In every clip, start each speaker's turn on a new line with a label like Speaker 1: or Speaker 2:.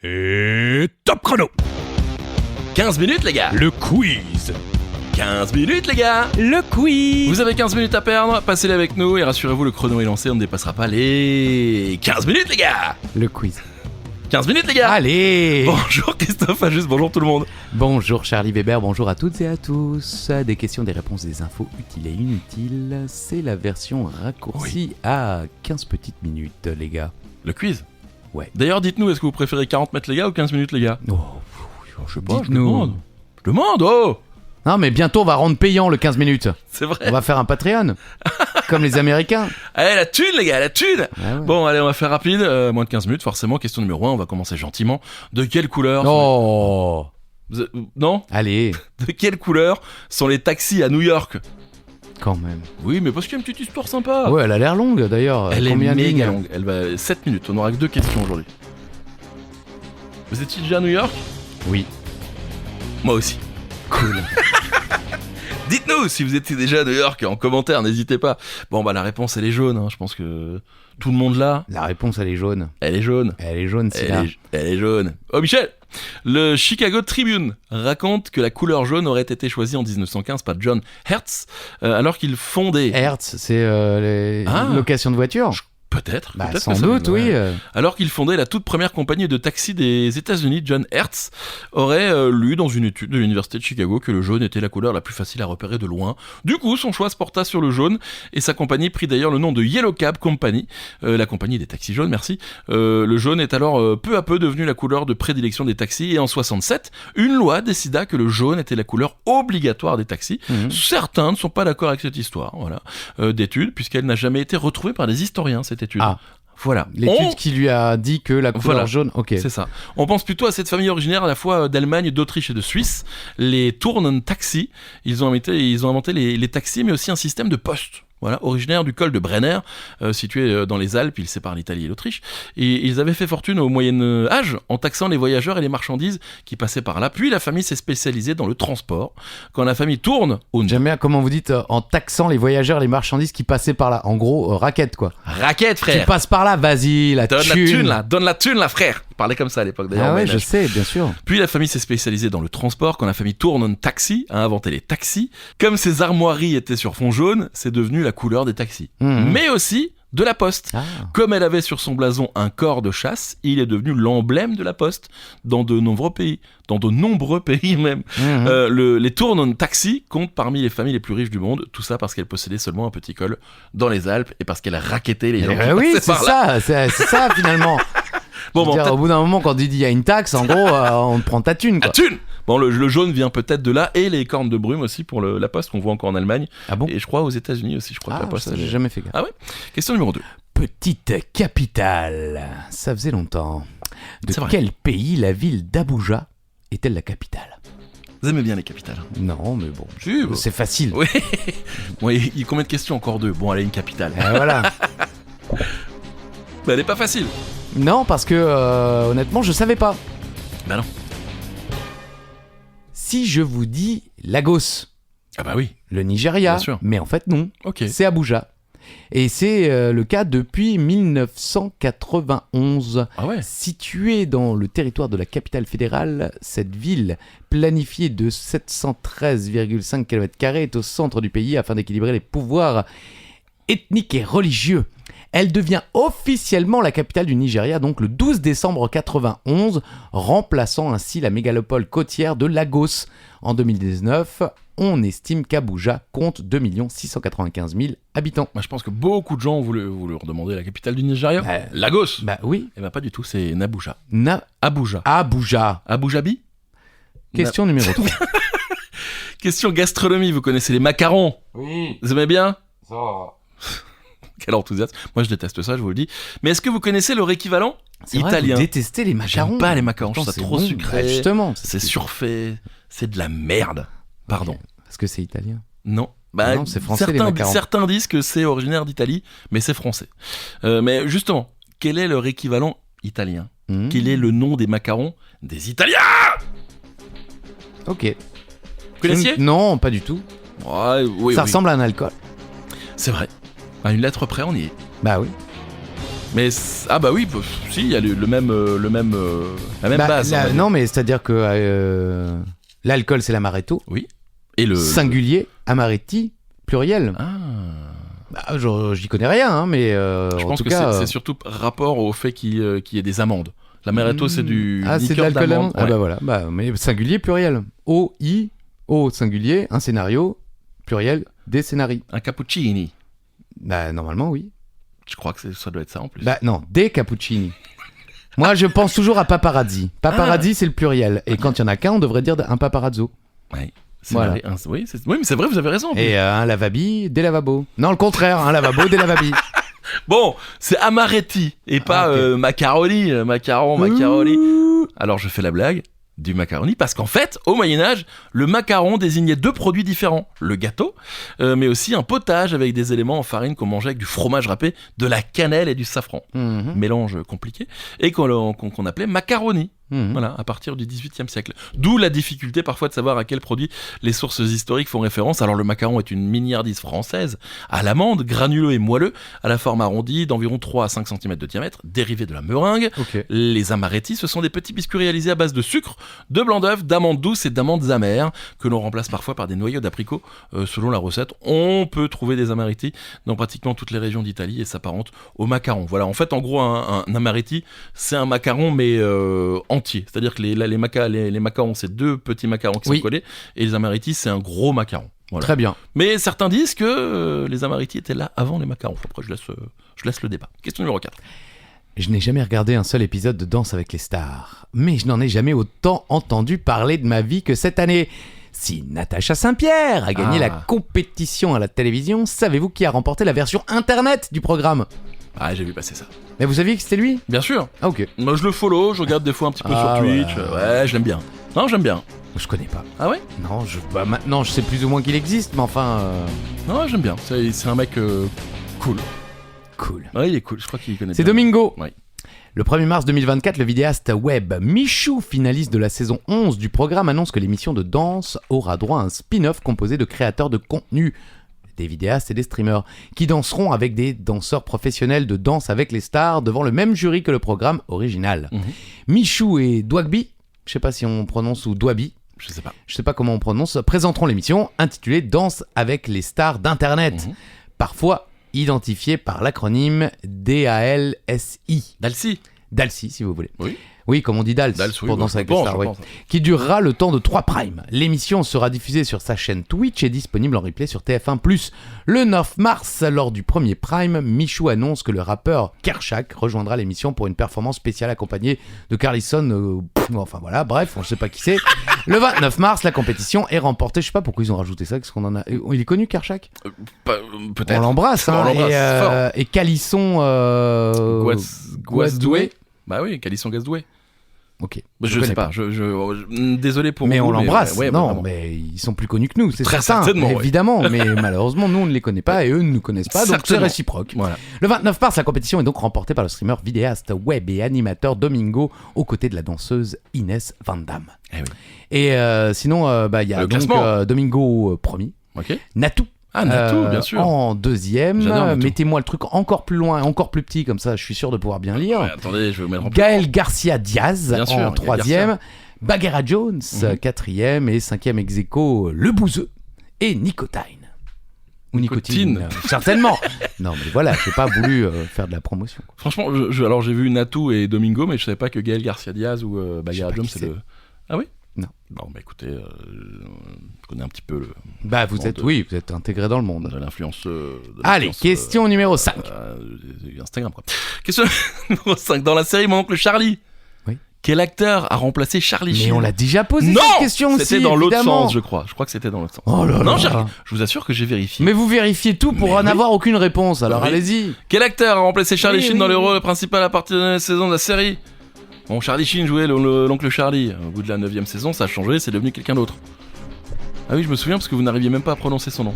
Speaker 1: Et top chrono.
Speaker 2: 15 minutes les gars.
Speaker 1: Le quiz.
Speaker 2: 15 minutes les gars.
Speaker 1: Le quiz.
Speaker 2: Vous avez 15 minutes à perdre, passez-les avec nous et rassurez-vous, le chrono est lancé, on ne dépassera pas les 15 minutes les gars.
Speaker 3: Le quiz.
Speaker 2: 15 minutes les gars.
Speaker 3: Allez.
Speaker 2: Bonjour Christophe Ajus, bonjour tout le monde.
Speaker 3: Bonjour Charlie Weber, bonjour à toutes et à tous. Des questions, des réponses, des infos utiles et inutiles. C'est la version raccourcie à 15 petites minutes les gars.
Speaker 2: Le quiz.
Speaker 3: Ouais.
Speaker 2: D'ailleurs dites-nous, est-ce que vous préférez 40 mètres les gars ou 15 minutes les gars?
Speaker 3: Oh,
Speaker 2: Je sais pas,
Speaker 3: dites-nous.
Speaker 2: Je demande, oh.
Speaker 3: Non mais bientôt on va rendre payant le 15 minutes.
Speaker 2: C'est vrai.
Speaker 3: On va faire un Patreon. Comme les Américains.
Speaker 2: Allez la thune les gars, la thune.
Speaker 3: Ah ouais.
Speaker 2: Bon allez on va faire rapide, moins de 15 minutes forcément. Question numéro 1, on va commencer gentiment. De quelle couleur
Speaker 3: Oh.
Speaker 2: Non.
Speaker 3: Allez,
Speaker 2: De quelle couleur sont les taxis à New York?
Speaker 3: quand même.
Speaker 2: Oui mais parce qu'il y a une petite histoire sympa.
Speaker 3: Ouais, elle a l'air longue d'ailleurs.
Speaker 2: Elle est
Speaker 3: Combien de
Speaker 2: méga
Speaker 3: lignes
Speaker 2: longue, elle va 7 minutes, on n'aura que 2 questions aujourd'hui. Vous étiez déjà à New York?
Speaker 3: Oui.
Speaker 2: Moi aussi.
Speaker 3: Cool.
Speaker 2: Dites-nous si vous étiez déjà à New York en commentaire, n'hésitez pas. Bon bah la réponse elle est jaune, hein. Je pense que tout le monde l'a.
Speaker 3: La réponse elle est jaune.
Speaker 2: Elle est jaune.
Speaker 3: Elle est jaune, c'est là.
Speaker 2: Elle est jaune. Oh Michel! Le Chicago Tribune raconte que la couleur jaune aurait été choisie en 1915 par John Hertz alors qu'il fondait...
Speaker 3: Hertz, c'est les locations de voitures.
Speaker 2: Peut-être.
Speaker 3: Bah,
Speaker 2: peut-être
Speaker 3: sans
Speaker 2: que ça-
Speaker 3: doute, oui.
Speaker 2: Alors qu'il fondait la toute première compagnie de taxi des États-Unis, John Hertz aurait lu dans une étude de l'université de Chicago que le jaune était la couleur la plus facile à repérer de loin. Du coup, son choix se porta sur le jaune et sa compagnie prit d'ailleurs le nom de Yellow Cab Company, la compagnie des taxis jaunes, merci. Le jaune est alors peu à peu devenu la couleur de prédilection des taxis et en 67, une loi décida que le jaune était la couleur obligatoire des taxis. Certains ne sont pas d'accord avec cette histoire, voilà, d'étude, puisqu'elle n'a jamais été retrouvée par des historiens, cette étude.
Speaker 3: Ah.
Speaker 2: Voilà.
Speaker 3: L'étude qui lui a dit que la couleur
Speaker 2: Voilà.
Speaker 3: jaune. Ok.
Speaker 2: C'est ça. On pense plutôt à cette famille originaire à la fois d'Allemagne, d'Autriche et de Suisse, les Turnen Taxi. Ils ont inventé les taxis, mais aussi un système de poste. Voilà, originaire du col de Brenner, situé dans les Alpes, il sépare l'Italie et l'Autriche. Et ils avaient fait fortune au Moyen Âge en taxant les voyageurs et les marchandises qui passaient par là. Puis la famille s'est spécialisée dans le transport. Quand la famille tourne au
Speaker 3: J'aime bien comment vous dites en taxant les voyageurs, les marchandises qui passaient par là. En gros, raquette quoi.
Speaker 2: raquette,
Speaker 3: Tu
Speaker 2: frère.
Speaker 3: passes par là, vas-y, la
Speaker 2: Donne
Speaker 3: thune.
Speaker 2: la thune là, donne la thune là, frère. Il parlait comme ça à l'époque d'ailleurs.
Speaker 3: Ah
Speaker 2: au
Speaker 3: ouais,
Speaker 2: Moyen
Speaker 3: je
Speaker 2: Âge.
Speaker 3: sais, bien sûr.
Speaker 2: Puis la famille s'est spécialisée dans le transport. Quand la famille Turnen Taxi a inventé les taxis, comme ces armoiries étaient sur fond jaune, c'est devenu la couleur des taxis.
Speaker 3: Mhm.
Speaker 2: Mais aussi de la Poste.
Speaker 3: Ah.
Speaker 2: Comme elle avait sur son blason un corps de chasse, il est devenu l'emblème de la Poste dans de nombreux pays. Dans de nombreux pays même.
Speaker 3: Mhm.
Speaker 2: Les Turnen Taxi comptent parmi les familles les plus riches du monde. Tout ça parce qu'elle possédait seulement un petit col dans les Alpes et parce qu'elle raquettait les gens. qui
Speaker 3: Oui,
Speaker 2: passaient
Speaker 3: c'est
Speaker 2: par là.
Speaker 3: ça, c'est ça finalement.
Speaker 2: Bon,
Speaker 3: Je veux dire,
Speaker 2: peut-être-
Speaker 3: au bout d'un moment, quand il dit il y a une taxe, en gros, on prend ta thune
Speaker 2: Ah,
Speaker 3: quoi.
Speaker 2: thune. Bon, le jaune vient peut-être de là et les cornes de brume aussi pour la Poste qu'on voit encore en Allemagne.
Speaker 3: Ah bon?
Speaker 2: Et je crois aux États-Unis aussi, je crois que
Speaker 3: Ah,
Speaker 2: la Poste.
Speaker 3: ça,
Speaker 2: elle est-
Speaker 3: j'ai jamais fait gaffe.
Speaker 2: Ah ouais. Question numéro 2.
Speaker 3: Petite capitale. Ça faisait longtemps. De
Speaker 2: C'est vrai.
Speaker 3: quel pays la ville d'Abuja est-elle la capitale?
Speaker 2: Vous aimez bien les capitales.
Speaker 3: Non, mais bon.
Speaker 2: Si, bah.
Speaker 3: C'est facile.
Speaker 2: Oui. Bon, il y a combien de questions? Encore 2. Bon, allez, une capitale.
Speaker 3: Voilà.
Speaker 2: Bah, elle est pas facile.
Speaker 3: Non, parce que honnêtement, je savais pas.
Speaker 2: Bah non.
Speaker 3: Si je vous dis Lagos,
Speaker 2: Ah bah oui.
Speaker 3: le Nigeria,
Speaker 2: Bien sûr.
Speaker 3: mais en fait non,
Speaker 2: Ok.
Speaker 3: c'est Abuja. Et c'est le cas depuis 1991.
Speaker 2: Ah ouais.
Speaker 3: Située dans le territoire de la capitale fédérale, cette ville, planifiée de 713,5 km² est au centre du pays afin d'équilibrer les pouvoirs ethniques et religieux. Elle devient officiellement la capitale du Nigeria, donc le 12 décembre 91, remplaçant ainsi la mégalopole côtière de Lagos. En 2019, on estime qu'Abuja compte 2 695 000 habitants.
Speaker 2: Moi, je pense que beaucoup de gens voulaient redemander la capitale du Nigeria. Lagos.
Speaker 3: Bah oui,
Speaker 2: Eh ben pas du tout, c'est Abuja.
Speaker 3: Abuja.
Speaker 2: Abu Dhabi.
Speaker 3: Question numéro 3.
Speaker 2: Question gastronomie, vous connaissez les macarons?
Speaker 3: Oui,
Speaker 2: Vous aimez bien?
Speaker 3: ça.
Speaker 2: Quel enthousiasme. Moi, je déteste ça, je vous le dis. Mais est-ce que vous connaissez leur équivalent italien?
Speaker 3: Vous détestez les macarons.
Speaker 2: J'aime pas les macarons, je
Speaker 3: Pourtant,
Speaker 2: trouve ça
Speaker 3: c'est
Speaker 2: trop
Speaker 3: bon.
Speaker 2: sucré.
Speaker 3: Bah, justement.
Speaker 2: C'est surfait, c'est de la merde. Pardon.
Speaker 3: Parce que c'est italien.
Speaker 2: Non. Bah,
Speaker 3: Non, c'est français, les macarons.
Speaker 2: certains disent que c'est originaire d'Italie, mais c'est français. Mais justement, quel est leur équivalent italien?
Speaker 3: Mmh.
Speaker 2: Quel est le nom des macarons des Italiens?
Speaker 3: Ok.
Speaker 2: Vous connaissiez?
Speaker 3: Non, pas du tout.
Speaker 2: Ouais, oui,
Speaker 3: Ça
Speaker 2: oui.
Speaker 3: ressemble à un alcool.
Speaker 2: C'est vrai. À une lettre près, on y est.
Speaker 3: Bah oui.
Speaker 2: Mais ah bah oui, si, il y a la même base. on va dire.
Speaker 3: Non, mais c'est-à-dire que l'alcool, c'est l'amaretto.
Speaker 2: Oui. Et le
Speaker 3: Singulier, amaretti, pluriel.
Speaker 2: Ah.
Speaker 3: Bah, j'y connais rien, hein, mais
Speaker 2: Je
Speaker 3: en
Speaker 2: pense
Speaker 3: tout
Speaker 2: que
Speaker 3: cas,
Speaker 2: c'est surtout rapport au fait qu'il y ait des amandes. L'amaretto, c'est du
Speaker 3: c'est de
Speaker 2: liqueur
Speaker 3: l'alcool
Speaker 2: d'amande.
Speaker 3: d'amande. Ah bah voilà, mais singulier, pluriel. O singulier, un scénario, pluriel, des scénarii.
Speaker 2: Un cappuccini.
Speaker 3: Bah normalement oui.
Speaker 2: Je crois que ça doit être ça en plus.
Speaker 3: Bah non, des cappuccini. Moi je pense toujours à paparazzi. Paparazzi c'est le pluriel. Et quand il y en a qu'un, on devrait dire un paparazzo.
Speaker 2: Ouais.
Speaker 3: Voilà.
Speaker 2: Oui, mais c'est vrai, vous avez raison.
Speaker 3: Et un lavabi, des lavabos. Non, le contraire, un lavabo, des lavabis.
Speaker 2: Bon, c'est amaretti et pas
Speaker 3: ok.
Speaker 2: macaroni. Macaroni. Alors je fais la blague du macaroni parce qu'en fait, au Moyen-Âge, le macaron désignait deux produits différents. Le gâteau, mais aussi un potage avec des éléments en farine qu'on mangeait avec du fromage râpé, de la cannelle et du safran.
Speaker 3: Mhm.
Speaker 2: Mélange compliqué. Et qu'on appelait macaroni.
Speaker 3: Mhm.
Speaker 2: Voilà, à partir du XVIIIe siècle. D'où la difficulté parfois de savoir à quel produit les sources historiques font référence. Alors le macaron est une miniardise française à l'amande, granuleux et moelleux, à la forme arrondie d'environ 3 à 5 cm de diamètre, dérivé de la meringue.
Speaker 3: Ok.
Speaker 2: Les amaretti, ce sont des petits biscuits réalisés à base de sucre, de blanc d'œuf, d'amandes douces et d'amandes amères, que l'on remplace parfois par des noyaux d'apricots selon la recette. On peut trouver des amaretti dans pratiquement toutes les régions d'Italie et s'apparente au macaron. Voilà, en fait, en gros, un amaretti, c'est un macaron, mais entier. C'est-à-dire que les macarons, c'est deux petits macarons qui
Speaker 3: Oui.
Speaker 2: sont collés, et les amaretti, c'est un gros macaron. Voilà.
Speaker 3: Très bien.
Speaker 2: Mais certains disent que les amaretti étaient là avant les macarons. Après, je laisse le débat. Question numéro 4.
Speaker 3: Je n'ai jamais regardé un seul épisode de Danse avec les stars, mais je n'en ai jamais autant entendu parler de ma vie que cette année. Si Natacha Saint-Pierre a gagné la compétition à la télévision, savez-vous qui a remporté la version internet du programme ?
Speaker 2: Ah, j'ai vu passer ça.
Speaker 3: Mais vous saviez que c'était lui ?
Speaker 2: Bien sûr.
Speaker 3: Ah ok.
Speaker 2: Moi, je le follow, je regarde des fois un petit peu sur Twitch.
Speaker 3: Voilà.
Speaker 2: Ouais, je l'aime bien. Non, j'aime bien.
Speaker 3: Je connais pas.
Speaker 2: Ah ouais ?
Speaker 3: Non, maintenant je sais plus ou moins qu'il existe, mais enfin...
Speaker 2: Non, j'aime bien. C'est un mec cool.
Speaker 3: Cool.
Speaker 2: Ouais, il est cool. Je crois qu'il connaît
Speaker 3: C'est
Speaker 2: bien.
Speaker 3: Domingo.
Speaker 2: Ouais.
Speaker 3: Le 1er mars 2024, le vidéaste web Michou, finaliste de la saison 11 du programme, annonce que l'émission de danse aura droit à un spin-off composé de créateurs de contenu, des vidéastes et des streamers, qui danseront avec des danseurs professionnels de Danse avec les stars devant le même jury que le programme original.
Speaker 2: Mhm.
Speaker 3: Michou et Dwagby, je sais pas si on prononce ou Dwabi,
Speaker 2: Je sais pas.
Speaker 3: je sais pas comment on prononce, présenteront l'émission intitulée Danse avec les stars d'Internet,
Speaker 2: Mhm.
Speaker 3: parfois identifiée par l'acronyme DALSI.
Speaker 2: Dalcy.
Speaker 3: Dalsy, si vous voulez.
Speaker 2: Oui.
Speaker 3: Oui, comme on dit Dals,
Speaker 2: Dals, oui,
Speaker 3: pour
Speaker 2: bah,
Speaker 3: Danse
Speaker 2: je
Speaker 3: avec les
Speaker 2: pense,
Speaker 3: stars,
Speaker 2: je
Speaker 3: oui.
Speaker 2: pense.
Speaker 3: Qui durera le temps de 3 primes. L'émission sera diffusée sur sa chaîne Twitch et disponible en replay sur TF1+. Le 9 mars, lors du premier prime, Michou annonce que le rappeur Kershak rejoindra l'émission pour une performance spéciale accompagnée de Carlison. Enfin voilà, bref, on ne sait pas qui c'est. Le 29 mars, la compétition est remportée. Je sais pas pourquoi ils ont rajouté ça, qu'est-ce qu'on en a. Il est connu, Kershak ?
Speaker 2: Peut-être.
Speaker 3: On l'embrasse,
Speaker 2: On
Speaker 3: hein.
Speaker 2: l'embrasse fort.
Speaker 3: Et Calisson.
Speaker 2: Guasdoué. Bah oui, Calisson Gazdoué.
Speaker 3: Ok.
Speaker 2: Je sais pas. Désolé pour
Speaker 3: Mais
Speaker 2: vous.
Speaker 3: on l'embrasse.
Speaker 2: ouais,
Speaker 3: non,
Speaker 2: vraiment.
Speaker 3: mais ils sont plus connus que nous, c'est
Speaker 2: Très
Speaker 3: certain.
Speaker 2: certainement, ouais.
Speaker 3: Évidemment, mais malheureusement, nous on ne les connaît pas et eux ne nous connaissent pas, donc c'est
Speaker 2: Certainement.
Speaker 3: réciproque.
Speaker 2: Voilà.
Speaker 3: Le 29 mars, la compétition est donc remportée par le streamer, vidéaste, web et animateur Domingo, aux côtés de la danseuse Inès Van Damme.
Speaker 2: Eh oui.
Speaker 3: Et sinon, il y a
Speaker 2: Le
Speaker 3: donc
Speaker 2: classement.
Speaker 3: Domingo premier,
Speaker 2: Ok.
Speaker 3: Natou.
Speaker 2: Ah, Natou, bien sûr.
Speaker 3: En deuxième,
Speaker 2: J'adore Natou.
Speaker 3: mettez-moi le truc encore plus loin, encore plus petit, comme ça je suis sûr de pouvoir bien lire.
Speaker 2: Ouais, attendez, je vais vous mettre en place.
Speaker 3: Gaël Garcia Diaz
Speaker 2: Bien sûr,
Speaker 3: en
Speaker 2: Gaël
Speaker 3: troisième, Bagheera Jones quatrième et cinquième ex aequo, Le Bouzeux et Nicotine. Ou Nicotine, certainement. Non mais voilà, j'ai pas voulu faire de la promotion. Quoi.
Speaker 2: Franchement, alors j'ai vu Natou et Domingo, mais je savais pas que Gaël Garcia Diaz ou Bagheera
Speaker 3: pas
Speaker 2: Jones,
Speaker 3: qui
Speaker 2: c'est
Speaker 3: c'est.
Speaker 2: le. Ah oui.
Speaker 3: Non.
Speaker 2: Bon, bah écoutez, je connais un petit peu
Speaker 3: Bah vous êtes, oui, vous êtes intégré dans le monde.
Speaker 2: de l'influence.
Speaker 3: Allez, question numéro 5.
Speaker 2: Instagram, quoi. Question numéro 5. Dans la série Mon oncle Charlie,
Speaker 3: Oui.
Speaker 2: quel acteur a remplacé Charlie
Speaker 3: Mais
Speaker 2: Sheen?
Speaker 3: on l'a déjà posé
Speaker 2: Non,
Speaker 3: cette question aussi.
Speaker 2: c'était dans l'autre
Speaker 3: évidemment.
Speaker 2: sens, je crois. Je crois que c'était dans l'autre sens.
Speaker 3: Oh là
Speaker 2: Non,
Speaker 3: là.
Speaker 2: je vous assure que j'ai vérifié.
Speaker 3: Mais vous vérifiez tout pour
Speaker 2: Mais oui.
Speaker 3: n'avoir aucune réponse, alors
Speaker 2: Oui.
Speaker 3: allez-y.
Speaker 2: Quel acteur a remplacé Charlie
Speaker 3: Oui,
Speaker 2: Sheen
Speaker 3: oui,
Speaker 2: dans le
Speaker 3: oui.
Speaker 2: rôle principal à partir de la saison de la série? Bon, Charlie Sheen jouait l'oncle Charlie. Au bout de la 9ème saison, ça a changé, c'est devenu quelqu'un d'autre. Ah oui, je me souviens parce que vous n'arriviez même pas à prononcer son nom.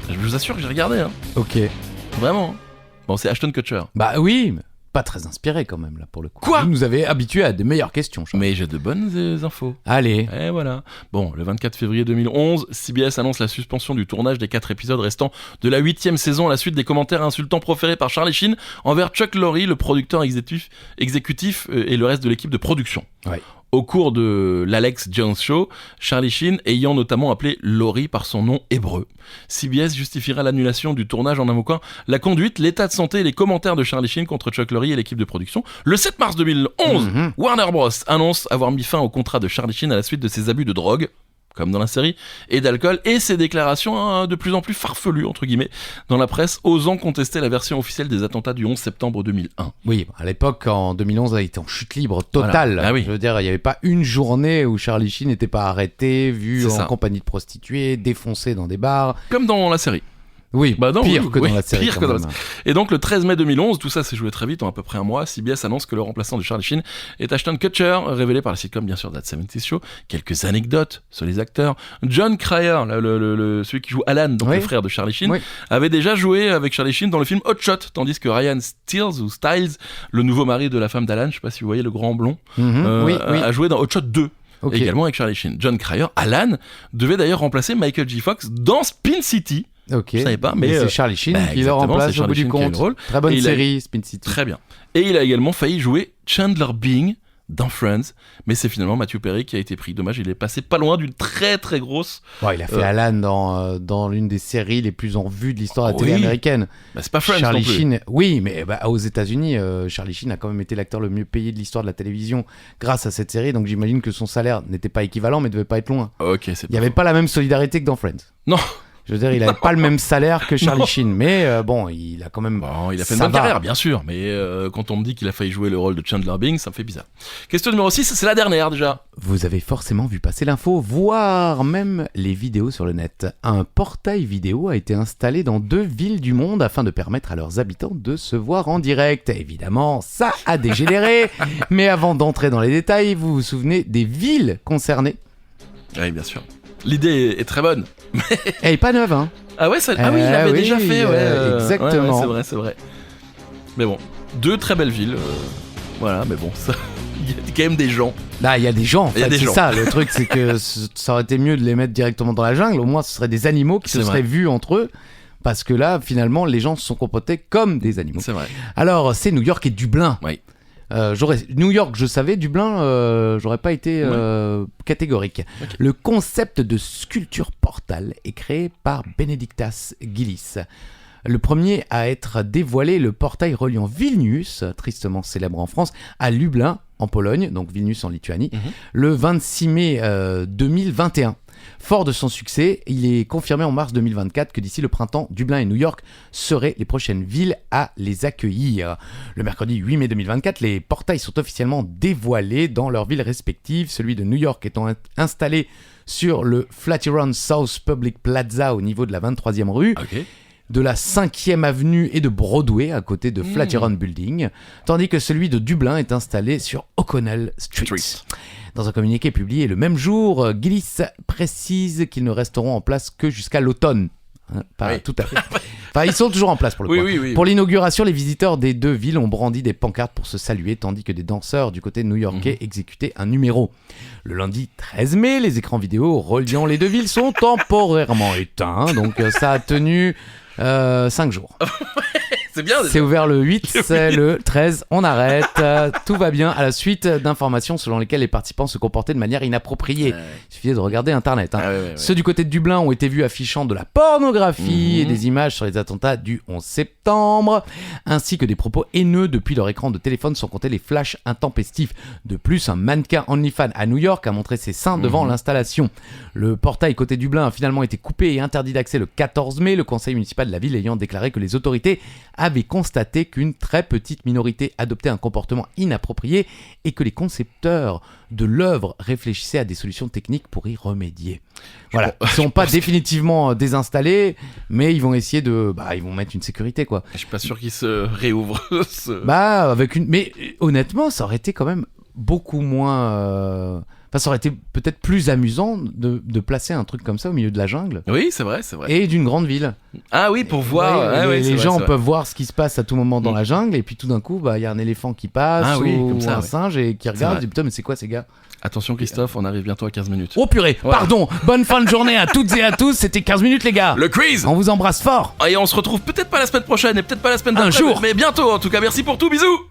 Speaker 2: Je vous assure que j'ai regardé, hein.
Speaker 3: Ok.
Speaker 2: Vraiment. Bon, c'est Ashton Kutcher.
Speaker 3: Bah oui, pas très inspiré quand même, là, pour le coup.
Speaker 2: Quoi ?
Speaker 3: Vous nous avez habitués à des meilleures questions, Charles.
Speaker 2: Mais j'ai de bonnes infos.
Speaker 3: Allez.
Speaker 2: Et voilà. Bon, le 24 février 2011, CBS annonce la suspension du tournage des 4 épisodes restants de la 8e saison à la suite des commentaires insultants proférés par Charlie Sheen envers Chuck Lorre, le producteur exécutif et le reste de l'équipe de production.
Speaker 3: Ouais.
Speaker 2: Au cours de l'Alex Jones Show, Charlie Sheen ayant notamment appelé Lorre par son nom hébreu. CBS justifiera l'annulation du tournage en invoquant la conduite, l'état de santé et les commentaires de Charlie Sheen contre Chuck Lorre et l'équipe de production. Le 7 mars 2011, Warner Bros. Annonce avoir mis fin au contrat de Charlie Sheen à la suite de ses abus de drogue, comme dans la série, et d'alcool, et ses déclarations de plus en plus farfelues, entre guillemets, dans la presse, osant contester la version officielle des attentats du 11 septembre 2001.
Speaker 3: Oui, à l'époque, en 2011, elle était en chute libre totale.
Speaker 2: Voilà. Ah oui.
Speaker 3: Je veux dire, il n'y avait pas une journée où Charlie Sheen n'était pas arrêté, vu
Speaker 2: C'est
Speaker 3: en
Speaker 2: ça.
Speaker 3: compagnie de prostituées, défoncé dans des bars.
Speaker 2: Comme dans la série.
Speaker 3: Oui,
Speaker 2: Bah non,
Speaker 3: pire
Speaker 2: oui,
Speaker 3: que
Speaker 2: oui,
Speaker 3: dans la série.
Speaker 2: pire
Speaker 3: quand
Speaker 2: que dans
Speaker 3: même.
Speaker 2: la Et donc le 13 mai 2011, tout ça s'est joué très vite, en à peu près un mois, CBS annonce que le remplaçant de Charlie Sheen est Ashton Kutcher, révélé par la sitcom bien sûr That 70's Show. Quelques anecdotes sur les acteurs. John Cryer, celui qui joue Alan, donc
Speaker 3: Oui.
Speaker 2: le frère de Charlie Sheen,
Speaker 3: Oui.
Speaker 2: avait déjà joué avec Charlie Sheen dans le film Hot Shot, tandis que Ryan Stiles, le nouveau mari de la femme d'Alan, je sais pas si vous voyez le grand blond,
Speaker 3: Oui, oui.
Speaker 2: a joué dans Hot Shot 2.
Speaker 3: Ok.
Speaker 2: Également avec Charlie Sheen. John Cryer, Alan, devait d'ailleurs remplacer Michael J. Fox dans Spin City.
Speaker 3: Ok.
Speaker 2: Je savais pas, mais,
Speaker 3: Et c'est Charlie Sheen
Speaker 2: bah,
Speaker 3: qui le
Speaker 2: exactement,
Speaker 3: remplace
Speaker 2: c'est
Speaker 3: au bout
Speaker 2: Charlie
Speaker 3: du
Speaker 2: Sheen qui a eu
Speaker 3: compte.
Speaker 2: le rôle.
Speaker 3: Très bonne
Speaker 2: Et il a-
Speaker 3: série, Spin City.
Speaker 2: Très bien. Et il a également failli jouer Chandler Bing dans Friends, mais c'est finalement Matthew Perry qui a été pris. Dommage, il est passé pas loin d'une très très grosse...
Speaker 3: Bon, il a fait Alan dans l'une des séries les plus en vue de l'histoire de la télé
Speaker 2: Oui.
Speaker 3: américaine.
Speaker 2: Bah, c'est pas Friends
Speaker 3: Charlie
Speaker 2: non plus.
Speaker 3: Sheen, oui, mais aux États-Unis, Charlie Sheen a quand même été l'acteur le mieux payé de l'histoire de la télévision grâce à cette série, donc j'imagine que son salaire n'était pas équivalent, mais devait pas être loin.
Speaker 2: Ok, c'est
Speaker 3: Il n'y avait pas la même solidarité que dans Friends.
Speaker 2: Non.
Speaker 3: Je veux dire, il n'avait pas le même salaire que Charlie Sheen, mais bon, il a quand même.
Speaker 2: Bon, il a fait une
Speaker 3: Ça
Speaker 2: bonne
Speaker 3: va.
Speaker 2: carrière, bien sûr, mais quand on me dit qu'il a failli jouer le rôle de Chandler Bing, ça me fait bizarre. Question numéro 6, c'est la dernière déjà.
Speaker 3: Vous avez forcément vu passer l'info, voire même les vidéos sur le net. Un portail vidéo a été installé dans 2 villes du monde afin de permettre à leurs habitants de se voir en direct. Évidemment, ça a dégénéré, mais avant d'entrer dans les détails, vous vous souvenez des villes concernées?
Speaker 2: Oui, bien sûr. L'idée est très bonne.
Speaker 3: Elle est pas neuve, hein?
Speaker 2: Ah ouais, il l'avait
Speaker 3: oui,
Speaker 2: déjà fait, ouais.
Speaker 3: exactement.
Speaker 2: Ouais, c'est vrai. Mais bon, 2 très belles villes. Voilà, mais bon, ça... il y a quand même des gens.
Speaker 3: Là, il y a des gens, en
Speaker 2: Il y a
Speaker 3: fait,
Speaker 2: des
Speaker 3: c'est
Speaker 2: gens.
Speaker 3: ça. Le truc, c'est que ça aurait été mieux de les mettre directement dans la jungle. Au moins, ce seraient des animaux qui se
Speaker 2: C'est
Speaker 3: seraient
Speaker 2: vrai.
Speaker 3: vus entre eux. Parce que là, finalement, les gens se sont comportés comme des animaux.
Speaker 2: C'est vrai.
Speaker 3: Alors, c'est New York et Dublin.
Speaker 2: Oui.
Speaker 3: New York, je savais. Dublin, j'aurais pas été catégorique.
Speaker 2: Ok.
Speaker 3: Le concept de sculpture portal est créé par Benedictas Gillis. Le premier à être dévoilé, le portail reliant Vilnius, tristement célèbre en France, à Lublin, en Pologne, donc Vilnius en Lituanie, le 26 mai 2021. Fort de son succès, il est confirmé en mars 2024 que d'ici le printemps, Dublin et New York seraient les prochaines villes à les accueillir. Le mercredi 8 mai 2024, les portails sont officiellement dévoilés dans leurs villes respectives, celui de New York étant installé sur le Flatiron South Public Plaza au niveau de la 23e rue,
Speaker 2: Ok.
Speaker 3: de la 5e avenue et de Broadway à côté de Flatiron Building, tandis que celui de Dublin est installé sur O'Connell Street. Dans un communiqué publié le même jour, Gillis précise qu'ils ne resteront en place que jusqu'à l'automne. Hein, pas
Speaker 2: Oui.
Speaker 3: tout à fait. Enfin, ils sont toujours en place pour le coup.
Speaker 2: Oui.
Speaker 3: Pour l'inauguration, les visiteurs des 2 villes ont brandi des pancartes pour se saluer, tandis que des danseurs du côté new-yorkais exécutaient un numéro. Le lundi 13 mai, les écrans vidéo reliant les 2 villes sont temporairement éteints, donc ça a tenu 5 jours.
Speaker 2: C'est bien.
Speaker 3: C'est ouvert le 8, c'est le 13, on arrête. Tout va bien à la suite d'informations selon lesquelles les participants se comportaient de manière inappropriée. Il suffisait de regarder Internet. Hein. Ceux du côté de Dublin ont été vus affichant de la pornographie et des images sur les attentats du 11 septembre, ainsi que des propos haineux depuis leur écran de téléphone sans compter les flashs intempestifs. De plus, un mannequin OnlyFans à New York a montré ses seins devant l'installation. Le portail côté Dublin a finalement été coupé et interdit d'accès le 14 mai, le conseil municipal de la ville ayant déclaré que les autorités avaient constaté qu'une très petite minorité adoptait un comportement inapproprié et que les concepteurs de l'œuvre réfléchissaient à des solutions techniques pour y remédier. Voilà, ils ne sont pas définitivement désinstallés, mais ils vont essayer de... ils vont mettre une sécurité, quoi.
Speaker 2: Je suis pas sûr qu'il se réouvre.
Speaker 3: Mais honnêtement, ça aurait été quand même beaucoup moins... Enfin, ça aurait été peut-être plus amusant de placer un truc comme ça au milieu de la jungle
Speaker 2: Oui, c'est vrai.
Speaker 3: et d'une grande ville.
Speaker 2: Ah oui, pour voir.
Speaker 3: Ouais,
Speaker 2: Ah oui,
Speaker 3: les
Speaker 2: c'est vrai,
Speaker 3: gens
Speaker 2: c'est vrai.
Speaker 3: peuvent voir ce qui se passe à tout moment dans la jungle, et puis tout d'un coup, il y a un éléphant qui passe,
Speaker 2: Ah oui,
Speaker 3: ou
Speaker 2: comme ça,
Speaker 3: un
Speaker 2: ouais.
Speaker 3: singe, et qui regarde,
Speaker 2: vrai.
Speaker 3: et dit putain, mais c'est quoi ces gars?
Speaker 2: Attention Christophe, on arrive bientôt à 15 minutes.
Speaker 3: Oh purée,
Speaker 2: Ouais.
Speaker 3: pardon, bonne fin de journée à toutes et à tous, c'était 15 minutes les gars.
Speaker 2: Le quiz.
Speaker 3: On vous embrasse fort.
Speaker 2: Et on se retrouve peut-être pas la semaine prochaine et peut-être pas la semaine
Speaker 3: Un
Speaker 2: d'après,
Speaker 3: jour.
Speaker 2: mais bientôt en tout cas. Merci pour tout, bisous.